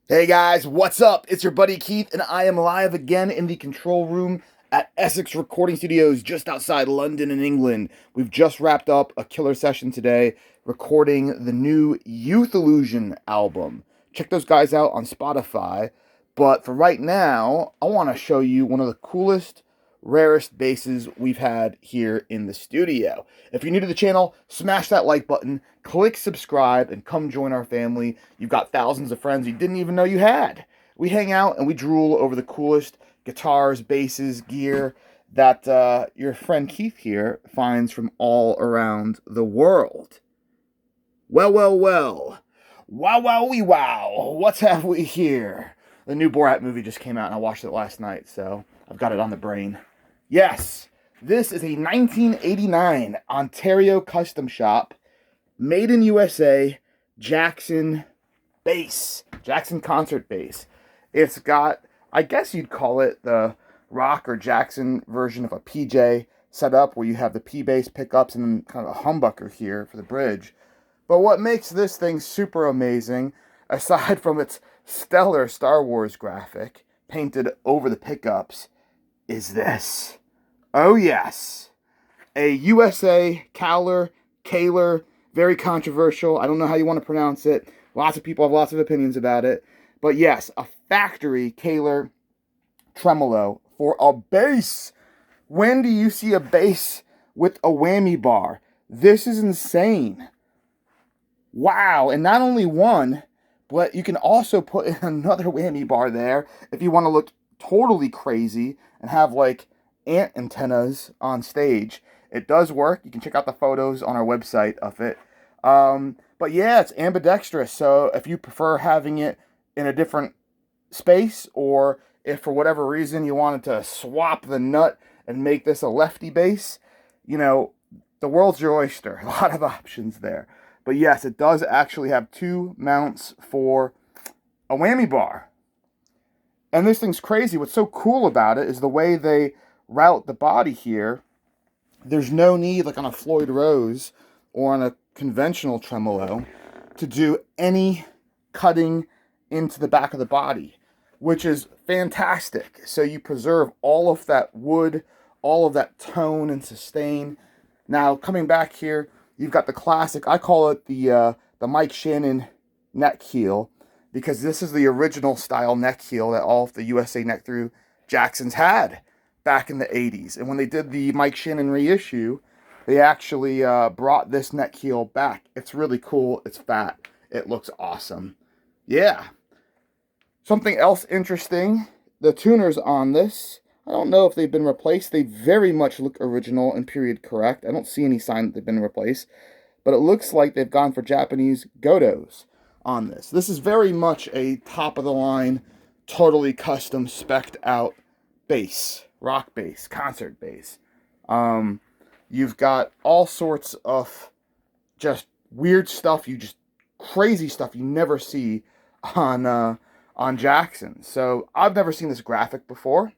Hey guys, what's up? It's your buddy Keith, and I am live again in the control room at Essex Recording Studios just outside London in England. We've just wrapped up a killer session today recording the new Youth Illusion album. Check those guys out on Spotify. But for right now, I want to show you one of the coolest, rarest basses we've had here in the studio. If you're new to the channel, smash that like button, click subscribe, and come join our family. You've got thousands of friends you didn't even know you had. We hang out and we drool over the coolest guitars, basses, gear that your friend Keith here finds from all around the world. Well, well, well. Wow, wow, wee, wow. What have we here? The new Borat movie just came out and I watched it last night, so I've got it on the brain. Yes, this is a 1989 Ontario custom shop, made in USA, Jackson bass, Jackson concert bass. It's got, I guess you'd call it the rock or Jackson version of a PJ setup where you have the P bass pickups and then kind of a humbucker here for the bridge. But what makes this thing super amazing, aside from its stellar Star Wars graphic painted over the pickups, is this. Oh yes, a USA Kahler, very controversial. I don't know how you want to pronounce it. Lots of people have lots of opinions about it. But yes, a factory Kahler Tremolo for a bass. When do you see a bass with a whammy bar? This is insane. Wow, and not only one, but you can also put in another whammy bar there if you want to look totally crazy and have like ant antennas on stage. It does work. You can check out the photos on our website of it. But yeah, it's ambidextrous. So if you prefer having it in a different space, or if for whatever reason you wanted to swap the nut and make this a lefty bass, you know, the world's your oyster. A lot of options there. But yes, it does actually have two mounts for a whammy bar. And this thing's crazy. What's so cool about it is the way they route the body here. There's no need, like on a Floyd Rose or on a conventional tremolo, to do any cutting into the back of the body, which is fantastic. So you preserve all of that wood, all of that tone and sustain. Now, coming back here, you've got the classic, I call it the Mike Shannon neck heel, because this is the original style neck heel that all of the USA neck through Jacksons had back in the 80s. And when they did the Mike Shannon reissue, they actually brought this neck heel back. It's really cool. It's fat. It looks awesome. Yeah. Something else interesting, the tuners on this, I don't know if they've been replaced. They very much look original and period correct. I don't see any sign that they've been replaced. But it looks like they've gone for Japanese Godos on this. This is very much a top-of-the-line, totally custom, spec'd out bass. Rock bass, concert bass. You've got all sorts of just weird stuff, crazy stuff you never see on Jackson. So I've never seen this graphic before,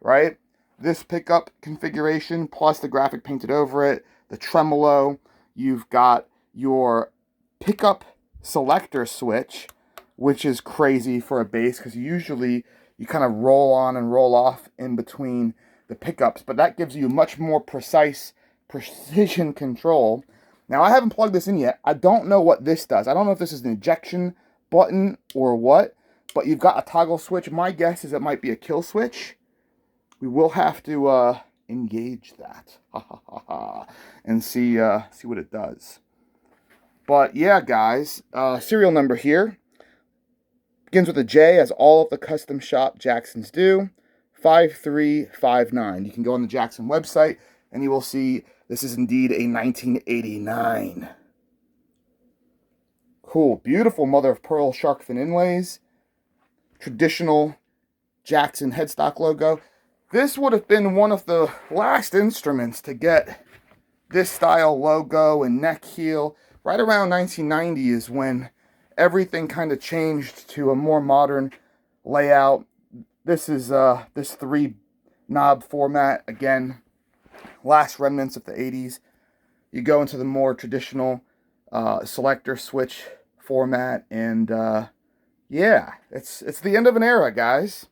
right? This pickup configuration plus the graphic painted over it, the tremolo. You've got your pickup selector switch, which is crazy for a bass because usually you kind of roll on and roll off in between the pickups, but that gives you much more precision control. Now, I haven't plugged this in yet. I don't know what this does. I don't know if this is an ejection button or what, but you've got a toggle switch. My guess is it might be a kill switch. We will have to engage that and see what it does. But yeah, guys, serial number here begins with a J, as all of the custom shop Jacksons do. 5359. You can go on the Jackson website and you will see this is indeed a 1989. Cool, beautiful mother of pearl shark fin inlays. Traditional Jackson headstock logo. This would have been one of the last instruments to get this style logo and neck heel. Right around 1990 is when everything kind of changed to a more modern layout. This is this 3-knob format. Again, last remnants of the 80s. You go into the more traditional selector switch format, and Yeah, it's the end of an era, guys.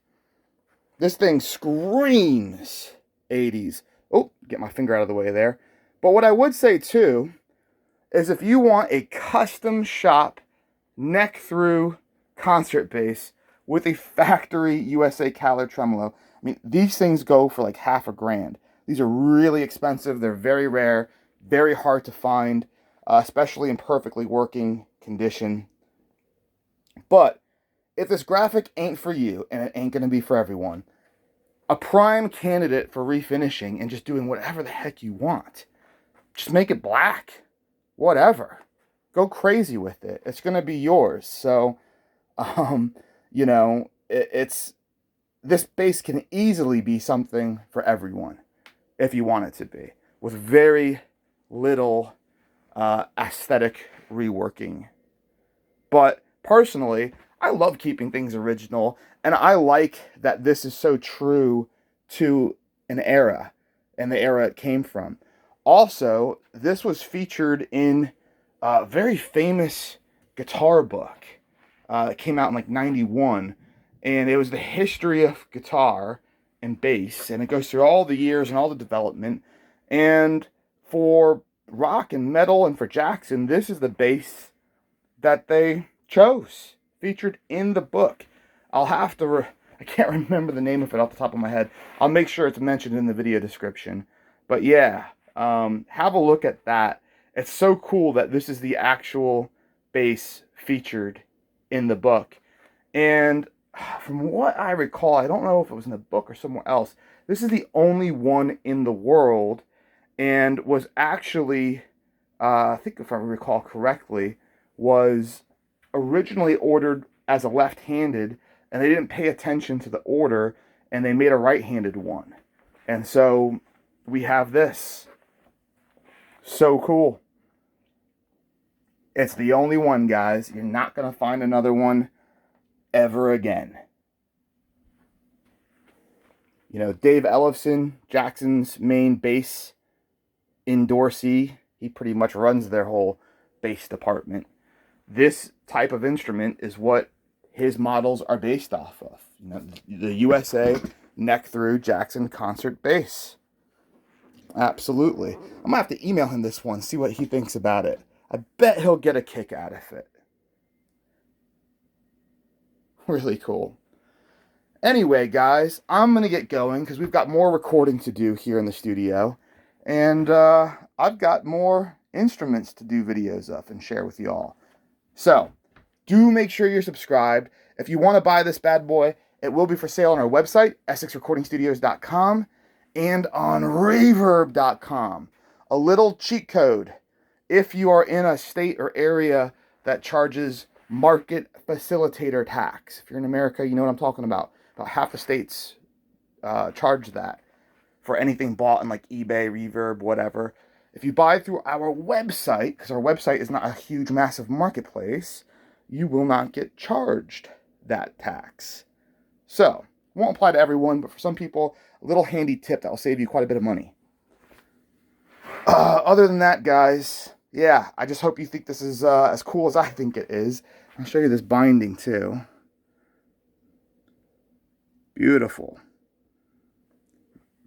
This thing screams 80s. Oh, get my finger out of the way there. But what I would say too is if you want a custom shop neck through concert bass with a factory USA Kahler Tremolo, I mean, these things go for like $500,000. These are really expensive. They're very rare, very hard to find, especially in perfectly working condition. But if this graphic ain't for you, and it ain't going to be for everyone, a prime candidate for refinishing and just doing whatever the heck you want. Just make it black. Whatever. Go crazy with it. It's going to be yours. So, you know, it's this bass can easily be something for everyone if you want it to be, with very little aesthetic reworking. But personally, I love keeping things original, and I like that this is so true to an era and the era it came from. Also, this was featured in a very famous guitar book. It came out in like 91, and it was the history of guitar and bass, and it goes through all the years and all the development. And for rock and metal and for Jackson, this is the bass that they chose, featured in the book. I'll have to, I can't remember the name of it off the top of my head. I'll make sure it's mentioned in the video description. But yeah, have a look at that. It's so cool that this is the actual bass featured in the book. And from what I recall, I don't know if it was in the book or somewhere else, this is the only one in the world, and was actually, I think if I recall correctly, was originally ordered as a left-handed, and they didn't pay attention to the order, and they made a right-handed one. And so we have this. So cool. It's the only one, guys. You're not going to find another one ever again. You know, Dave Ellefson, Jackson's main bass endorsee, he pretty much runs their whole bass department. This type of instrument is what his models are based off of. You know, the USA neck through Jackson concert bass. Absolutely. I'm gonna have to email him this one, see what he thinks about it. I bet he'll get a kick out of it. Really cool. Anyway, guys, I'm gonna get going because we've got more recording to do here in the studio, and I've got more instruments to do videos of and share with you all. So, do make sure you're subscribed. If you want to buy this bad boy, it will be for sale on our website, EssexRecordingStudios.com, and on Reverb.com. A little cheat code. If you are in a state or area that charges market facilitator tax. If you're in America, you know what I'm talking about. About half the states charge that for anything bought in like eBay, Reverb, whatever. If you buy through our website, because our website is not a huge, massive marketplace, you will not get charged that tax. So, it won't apply to everyone, but for some people, a little handy tip that will save you quite a bit of money. Other than that, guys, yeah, I just hope you think this is as cool as I think it is. I'll show you this binding, too. Beautiful.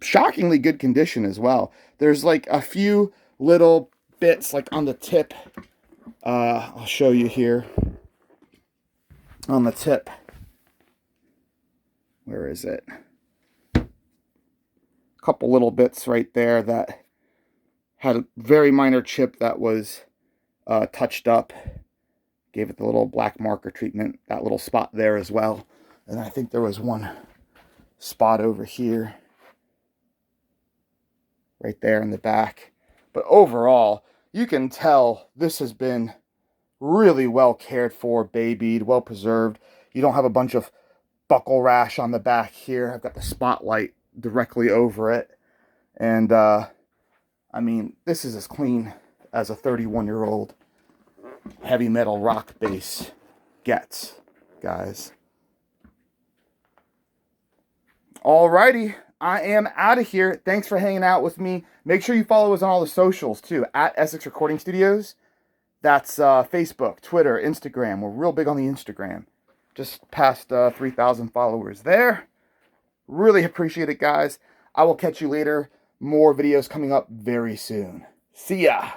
Shockingly good condition as well. There's like a few little bits like on the tip. I'll show you here. On the tip. Where is it? A couple little bits right there that had a very minor chip that was touched up. Gave it the little black marker treatment. That little spot there as well. And I think there was one spot over here. Right there in the back. But overall, you can tell this has been really well cared for, babied, well preserved. You don't have a bunch of buckle rash on the back here. I've got the spotlight directly over it. And, I mean, this is as clean as a 31-year-old heavy metal rock bass gets, guys. Alrighty. I am out of here. Thanks for hanging out with me. Make sure you follow us on all the socials, too, at Essex Recording Studios. That's Facebook, Twitter, Instagram. We're real big on the Instagram. Just past 3,000 followers there. Really appreciate it, guys. I will catch you later. More videos coming up very soon. See ya.